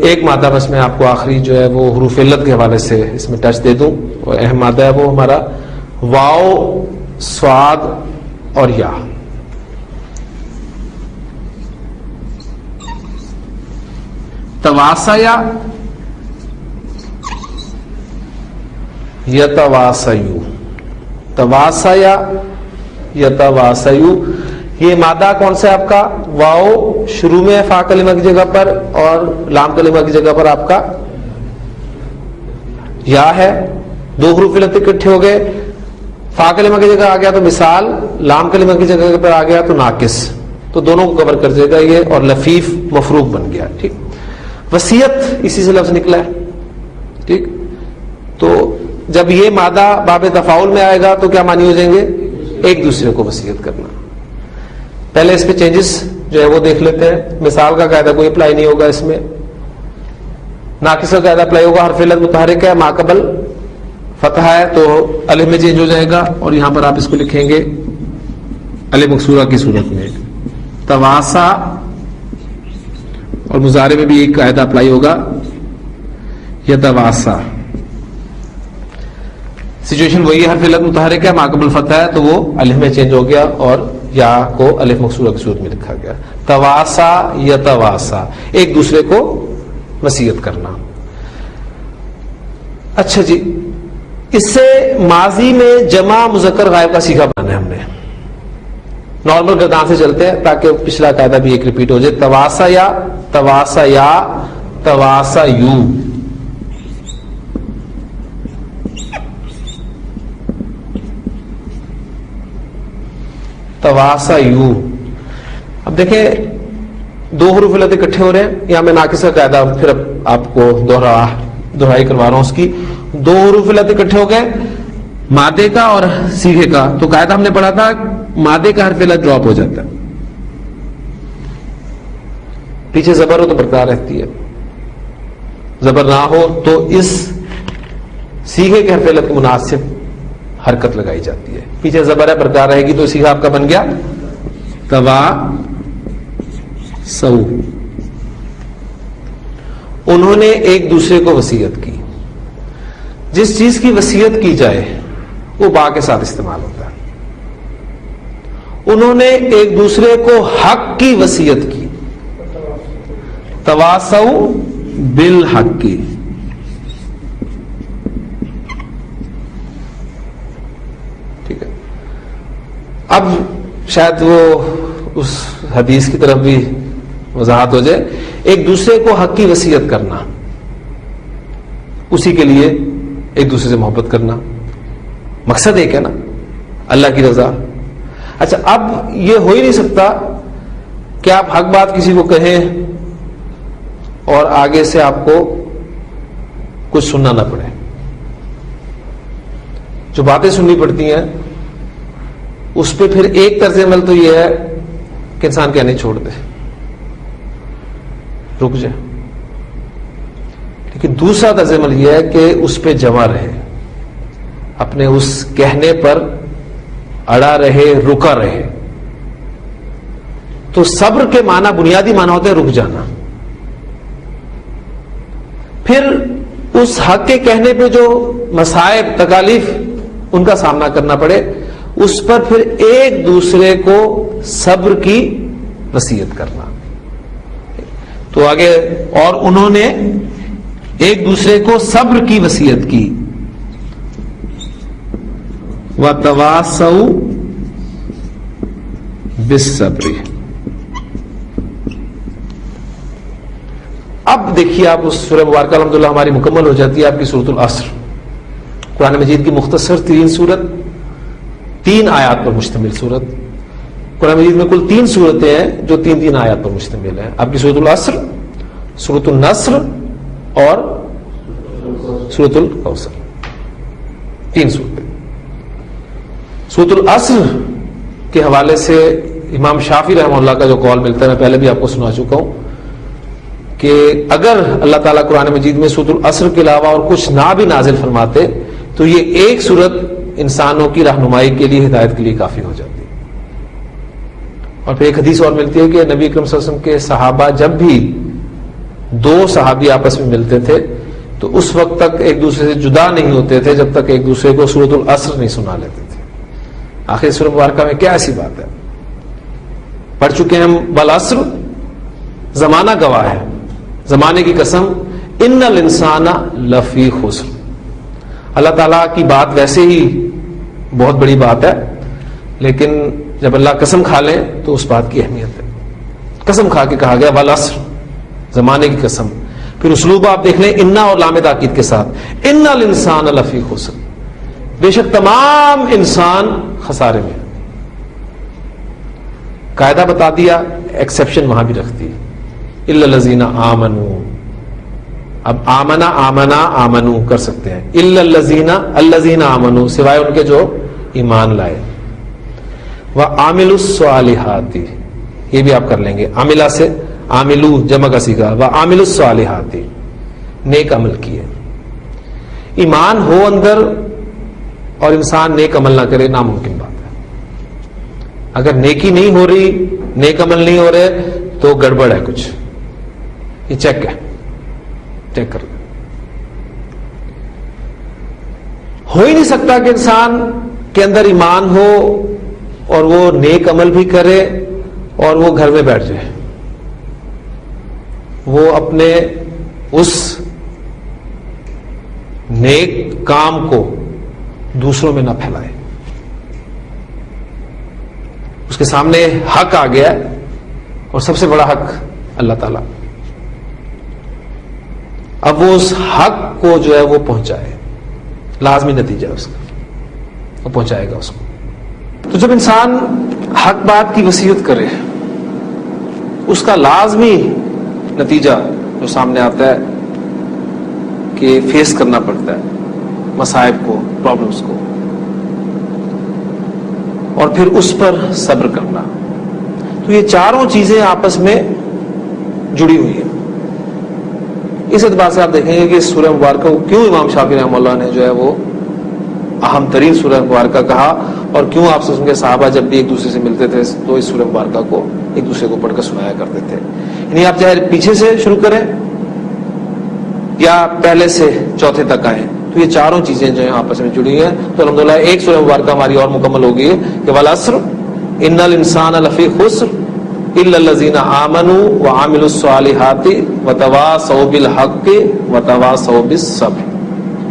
ایک مادہ بس میں آپ کو آخری جو ہے وہ حروف علت کے حوالے سے اس میں ٹچ دے دوں. وہ اہم مادہ ہے، وہ ہمارا واو، صاد اور یا. تواسیا، یتواسیو، تواسیا یتواسیو. یہ مادہ کون سا ہے آپ کا؟ واو شروع میں فا کلمہ کی جگہ پر اور لام کلمہ کی جگہ پر آپ کا یا ہے. 2 حروف علت اکٹھے ہو گئے. فا کلمہ کی جگہ آ گیا تو مثال، لام کلمہ کی جگہ پر آ گیا تو ناقص. تو دونوں کو کور کر دے گا یہ، اور لفیف مفروق بن گیا. ٹھیک، وصیت اسی سے لفظ نکلا ہے. ٹھیک، تو جب یہ مادہ باب تفاعل میں آئے گا تو کیا معنی ہو جائیں گے؟ ایک دوسرے کو وصیت کرنا. پہلے اس پہ چینجز جو ہے وہ دیکھ لیتے ہیں. مثال کا قاعدہ کوئی اپلائی نہیں ہوگا اس میں. ناقص کا قاعدہ اپلائی ہوگا. حرف علت متحرک ہے, ما قبل فتح ہے تو الف میں چینج ہو جائے گا, اور یہاں پر آپ اس کو لکھیں گے الف مکسورہ کی صورت میں. تواسا اور مضارع میں بھی ایک قاعدہ اپلائی ہوگا, یتواسا. سچویشن وہی ہے, حرف علت متحرک ہے, ما قبل فتح ہے تو وہ الف میں چینج ہو گیا اور یا کو الف مکسورہ کی صورت میں لکھا گیا. تواسا یتواسا, ایک دوسرے کو وصیت کرنا. اچھا جی, اس سے ماضی میں جمع مذکر غائب کا سیکھا بنانا ہے ہم نے. نارمل گردان سے چلتے ہیں تاکہ پچھلا قاعدہ بھی ایک ریپیٹ ہو جائے. تواسا یا تواسا یا تواسا یو. تواسا یو. اب دیکھیں دو حروف علت اکٹھے ہو رہے ہیں, یہاں میں ناقص کا قاعدہ پھر اب آپ کو دہرائی کروا رہا ہوں اس کی. دو حروف علت اکٹھے ہو گئے, مادے کا اور سیغے کا. تو قاعدہ ہم نے پڑھا تھا مادے کا حرف علت ڈراپ ہو جاتا ہے, پیچھے زبر ہو تو برقرار رہتی ہے, زبر نہ ہو تو اس سیغے کے حرف علت کے مناسب حرکت لگائی جاتی ہے. پیچھے زبر ہے برقرار رہے گی تو سیغہ آپ کا بن گیا توا سو. انہوں نے ایک دوسرے کو وصیت کی. جس چیز کی وصیت کی جائے وہ با کے ساتھ استعمال ہوتا ہے. انہوں نے ایک دوسرے کو حق کی وصیت کی. تواسو بالحق کی. ٹھیک ہے, اب شاید وہ اس حدیث کی طرف بھی وضاحت ہو جائے. ایک دوسرے کو حق کی وصیت کرنا, اسی کے لیے ایک دوسرے سے محبت کرنا, مقصد ایک ہے نا, اللہ کی رضا. اچھا, اب یہ ہو ہی نہیں سکتا کہ آپ حق بات کسی کو کہیں اور آگے سے آپ کو کچھ سننا نہ پڑے. جو باتیں سننی پڑتی ہیں اس پہ پھر ایک طرز عمل تو یہ ہے کہ انسان کہنے چھوڑ دے, رک جائے. لیکن دوسرا طرز عمل یہ ہے کہ اس پہ جمع رہے, اپنے اس کہنے پر اڑا رہے, رکا رہے. تو صبر کے معنی, بنیادی معنی ہوتے ہیں رک جانا. پھر اس حق کے کہنے پہ جو مصائب تکالیف ان کا سامنا کرنا پڑے, اس پر پھر ایک دوسرے کو صبر کی وصیت کرنا. تو آگے, اور انہوں نے ایک دوسرے کو صبر کی وصیت کی. وَتَوَاسَوْا بِالصَّبْرِ. اب دیکھیے آپ اس سورہ مبارکہ الحمدللہ ہماری مکمل ہو جاتی ہے, آپ کی سورۃ العصر, قرآن مجید کی مختصر ترین سورت, 3 آیات پر مشتمل سورت. قرآن مجید میں کل 3 سورتیں ہیں جو 3 آیات پر مشتمل ہیں. آپ کی سورۃ العصر, سورۃ النصر اور سورۃ الکوثر, 3 سورتیں. سورۃ العصر کے حوالے سے امام شافعی رحمہ اللہ کا جو قول ملتا ہے, میں پہلے بھی آپ کو سنا چکا ہوں کہ اگر اللہ تعالیٰ قرآن مجید میں سورۃ العصر کے علاوہ اور کچھ نہ بھی نازل فرماتے تو یہ ایک سورت انسانوں کی رہنمائی کے لیے, ہدایت کے لیے کافی ہو جاتی. اور پھر ایک حدیث اور ملتی ہے کہ نبی اکرم صلی اللہ علیہ وسلم کے صحابہ جب بھی 2 صحابی آپس میں ملتے تھے تو اس وقت تک ایک دوسرے سے جدا نہیں ہوتے تھے جب تک ایک دوسرے کو سورۃ العصر نہیں سنا لیتے تھے. آخر سورۃ مبارکہ میں کیا ایسی بات ہے, پڑھ چکے ہیں ہم, والعصر, زمانہ گواہ ہے, زمانے کی قسم, ان الانسان لفی خسر. اللہ تعالیٰ کی بات ویسے ہی بہت بڑی بات ہے, لیکن جب اللہ قسم کھا لیں تو اس بات کی اہمیت ہے. قسم کھا کے کہا گیا والعصر, زمانے کی قسم. پھر اسلوب آپ دیکھ لیں انا اور لام تاکید کے ساتھ, ان الانسان لفی خسر, بے شک تمام انسان خسارے میں. قاعدہ بتا دیا, ایکسیپشن وہاں بھی رکھتی, الا الذین آمنوا. اب آمنا آمنو کر سکتے ہیں, الا الذین آمنوا, سوائے ان کے جو ایمان لائے. وعاملوا الصالحات, یہ بھی آپ کر لیں گے, عاملہ سے عاملو جمع کا سیکھا, وعاملوا الصالحات, نیک عمل کیے. ایمان ہو اندر اور انسان نیک عمل نہ کرے، ناممکن بات ہے. اگر نیکی نہیں ہو رہی، نیک عمل نہیں ہو رہے تو گڑبڑ ہے کچھ. یہ چیک ہے، چیک کر. ہو ہی نہیں سکتا کہ انسان کے اندر ایمان ہو اور وہ نیک عمل بھی کرے اور وہ گھر میں بیٹھ جائے، وہ اپنے اس نیک کام کو دوسروں میں نہ پھیلائے. اس کے سامنے حق آ گیا اور سب سے بڑا حق اللہ تعالی. اب وہ اس حق کو جو ہے وہ پہنچائے، لازمی نتیجہ اس کا، وہ پہنچائے گا اس کو. تو جب انسان حق بات کی وصیت کرے، اس کا لازمی نتیجہ جو سامنے آتا ہے کہ فیس کرنا پڑتا ہے مصائب کو، پرابلمس کو، اور پھر اس پر صبر کرنا. تو یہ چاروں چیزیں آپس میں جڑی ہوئی ہیں. اس اعتبار سے آپ دیکھیں گے کہ اس سورہ مبارکہ کو کیوں امام شافعی رحمہ اللہ نے جو ہے وہ اہم ترین سورہ مبارکہ کہا، اور کیوں آپ سے کے صحابہ جب بھی ایک دوسرے سے ملتے تھے تو اس سورہ مبارکہ کو ایک دوسرے کو پڑھ کر سنایا کرتے تھے. یعنی آپ چاہے پیچھے سے شروع کریں یا پہلے سے چوتھے تک آئیں، تو یہ چاروں چیزیں جو ہیں آپس میں جڑی ہیں. تو الحمدللہ ایک سورہ مبارکہ ہماری اور مکمل ہو گئی ہے کہ والعصر ان الانسان لفی خسر الا الذین آمنوا وعملوا الصالحات وتواصوا بالحق وتواصوا بالصبر.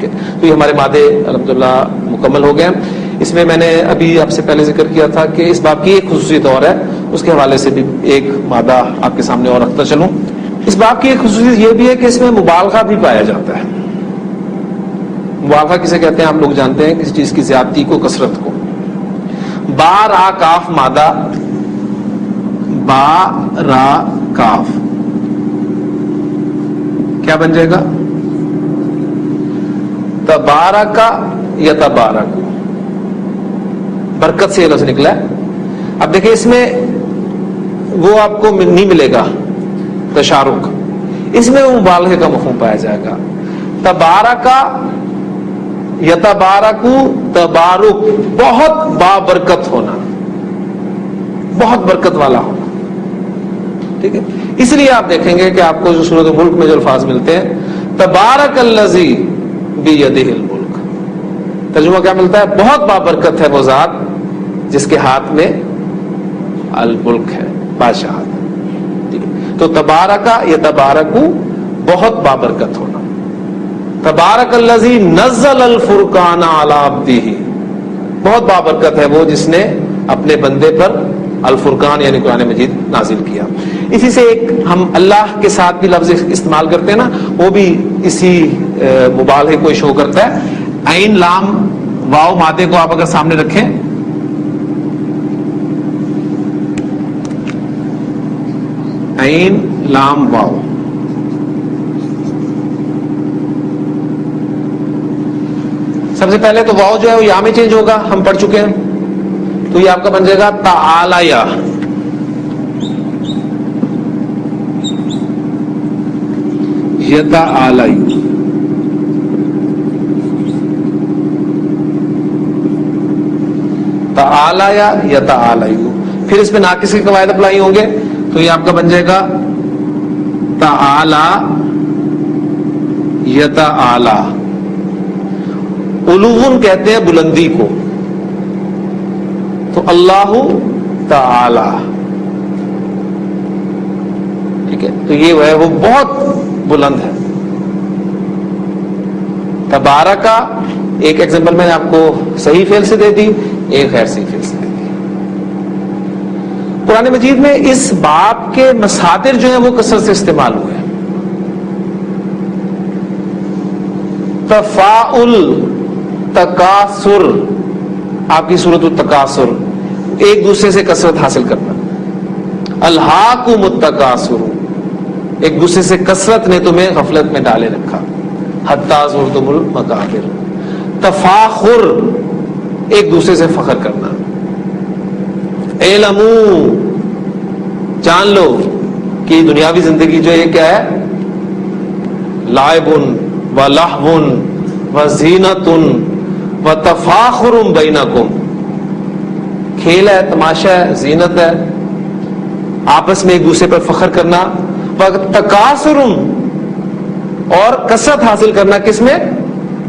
تو یہ ہمارے مادے الحمدللہ مکمل ہو گئے. اس میں میں نے ابھی آپ سے پہلے ذکر کیا تھا کہ اس باب کی ایک خصوصیت اور ہے، اس کے حوالے سے بھی ایک مادہ آپ کے سامنے اور رکھتا چلوں. اس باب کی ایک خصوصیت یہ بھی ہے کہ اس میں مبالغہ بھی پایا جاتا ہے. مبالغہ کسے کہتے ہیں آپ لوگ جانتے ہیں، کسی چیز کی زیادتی کو، کثرت کو. با را کاف مادہ، با را کاف کیا بن جائے گا؟ تبارکا یا تبارک، برکت سے یہ لفظ نکلا ہے. اب دیکھیں اس میں وہ آپ کو نہیں ملے گا تشارک، اس میں مبالغے کا مفہوم پایا جائے گا. تبارکا یا تبارکو، تبارک بہت بابرکت ہونا، بہت برکت والا ہونا. ٹھیک ہے، اس لیے آپ دیکھیں گے کہ آپ کو جو سورۃ الملک میں جو الفاظ ملتے ہیں تبارک الذی بیدہ الملک، ترجمہ کیا ملتا ہے؟ بہت بابرکت ہے وہ ذات جس کے ہاتھ میں الملک ہے، بادشاہت. ٹھیک ہے، تو تبارکا یا تبارکو بہت بابرکت ہونا. تبارک الذی نزل الفرقان علی عبدہ، بہت بابرکت ہے وہ جس نے اپنے بندے پر الفرقان یعنی قرآن مجید نازل کیا. اسی سے ایک ہم اللہ کے ساتھ بھی لفظ استعمال کرتے ہیں نا، وہ بھی اسی مبالغے کو شو کرتا ہے. عین لام واو مادے کو آپ اگر سامنے رکھیں، عین لام واو، سب سے پہلے تو واو جو ہے وہ یا میں چینج ہوگا، ہم پڑھ چکے ہیں. تو یہ آپ کا بن جائے گا تعالی، یتعالی. تعالی یا یتعالی. پھر اس پہ ناقص کے قواعد اپلائی ہوں گے تو یہ آپ کا بن جائے گا تعالی یتعالی. علوون کہتے ہیں بلندی کو، تو اللہ تعالی. ٹھیک ہے، تو یہ ہے وہ بہت بلند ہے. تبارکا ایک ایگزامپل میں نے آپ کو صحیح فعل سے دے دی، ایک غیر صحیح فعل سے دے دی. قرآن مجید میں اس باب کے مصادر جو ہیں وہ کثرت سے استعمال ہوئے ہیں. تفاعل، تکاثر، آپ کی صورت التکاثر، ایک دوسرے سے کثرت حاصل کرنا. الہاکم التکاثر، ایک دوسرے سے کثرت نے تمہیں غفلت میں ڈالے رکھا. حتی زرتم المقابر. تفاخر، ایک دوسرے سے فخر کرنا. اعلموا، جان لو کہ دنیاوی زندگی جو ہے کیا ہے؟ لائبن و لہون و زینتن و تفاخر بینکم، کھیل ہے، تماشا ہے، زینت ہے، آپس میں ایک دوسرے پر فخر کرنا، و تکاثر اور کثرت حاصل کرنا، کس میں؟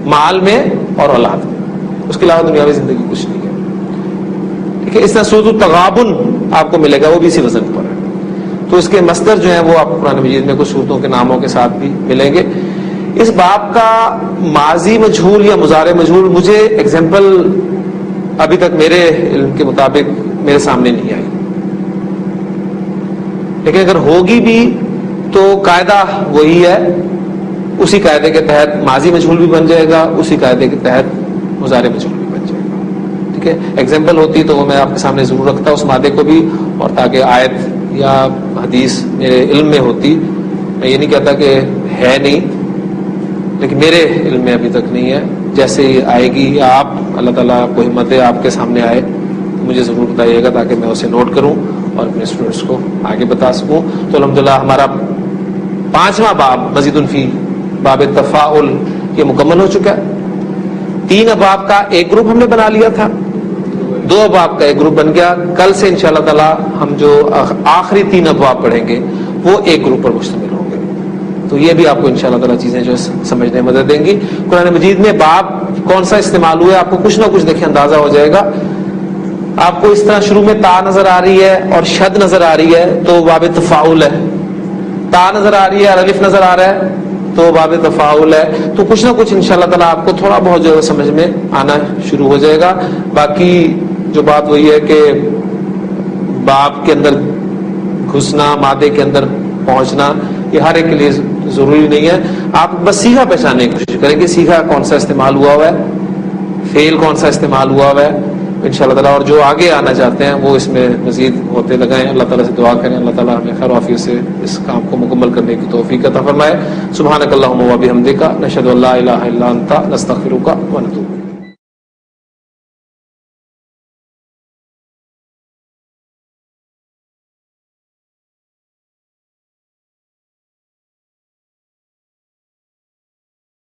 مال میں اور اولاد میں، اس کے علاوہ دنیاوی زندگی کچھ نہیں ہے. ٹھیک ہے. اس طرح سورۃ التغابن آپ کو ملے گا، وہ بھی اسی وزن پر ہے. تو اس کے مصدر جو ہیں وہ آپ قرآن مجید میں کچھ صورتوں کے ناموں کے ساتھ بھی ملیں گے. اس باب کا ماضی مجہول یا مضارع مجہول مجھے ایگزامپل ابھی تک میرے علم کے مطابق میرے سامنے نہیں آئی، لیکن اگر ہوگی بھی تو قاعدہ وہی ہے، اسی قاعدے کے تحت ماضی مجہول بھی بن جائے گا، اسی قاعدے کے تحت مضارع مجہول بھی بن جائے گا. ٹھیک ہے. ایگزامپل ہوتی تو وہ میں آپ کے سامنے ضرور رکھتا اس مادے کو بھی، اور تاکہ آیت یا حدیث میرے علم میں ہوتی. میں یہ نہیں کہتا کہ ہے نہیں، لیکن میرے علم میں ابھی تک نہیں ہے. جیسے ہی آئے گی یا آپ اللہ تعالیٰ کو ہمت ہے آپ کے سامنے آئے تو مجھے ضرور بتائیے گا تاکہ میں اسے نوٹ کروں اور اپنے اسٹوڈنٹس کو آگے بتا سکوں. تو الحمدللہ ہمارا 5واں باب مزید فی باب تفاعل یہ مکمل ہو چکا ہے. 3 ابواب کا ایک گروپ ہم نے بنا لیا تھا، 2 ابواب کا ایک گروپ بن گیا. کل سے انشاءاللہ تعالی ہم جو آخری 3 ابواب پڑھیں گے وہ ایک گروپ پر مشتمل ہوں گے. تو یہ بھی آپ کو انشاءاللہ تعالی چیزیں جو سمجھنے میں مدد دیں گی. قرآن مجید میں باب کون سا استعمال ہوا ہے آپ کو کچھ نہ کچھ دیکھیں اندازہ ہو جائے گا. آپ کو اس طرح شروع میں تا نظر آ رہی ہے اور شد نظر آ رہی ہے تو باب تفاعل ہے، تا نظر آ رہی ہے اور الف نظر آ رہا ہے تو باب تفاعل ہے. تو کچھ نہ کچھ انشاءاللہ تعالی آپ کو تھوڑا بہت جو ہے سمجھ میں آنا شروع ہو جائے گا. باقی جو بات وہی ہے کہ باب کے اندر گھسنا، مادے کے اندر پہنچنا یہ ہر ایک کے لیے ضروری نہیں ہے. آپ بس سیکھا پہچاننے کی کوشش کریں کہ سیکھا کون سا استعمال ہوا ہوا ہے، فعل کون سا استعمال ہوا ہوا ہے انشاءاللہ تعالیٰ. اور جو آگے آنا چاہتے ہیں وہ اس میں مزید ہوتے لگائیں. اللہ تعالیٰ سے دعا کریں اللہ تعالیٰ ہمیں خیر و عافیت سے اس کام کو مکمل کرنے کی توفیق عطا فرمائے. سبحانک اللہم و بحمدک نشہد ان لا الہ الا انت نستغفرک و نتوب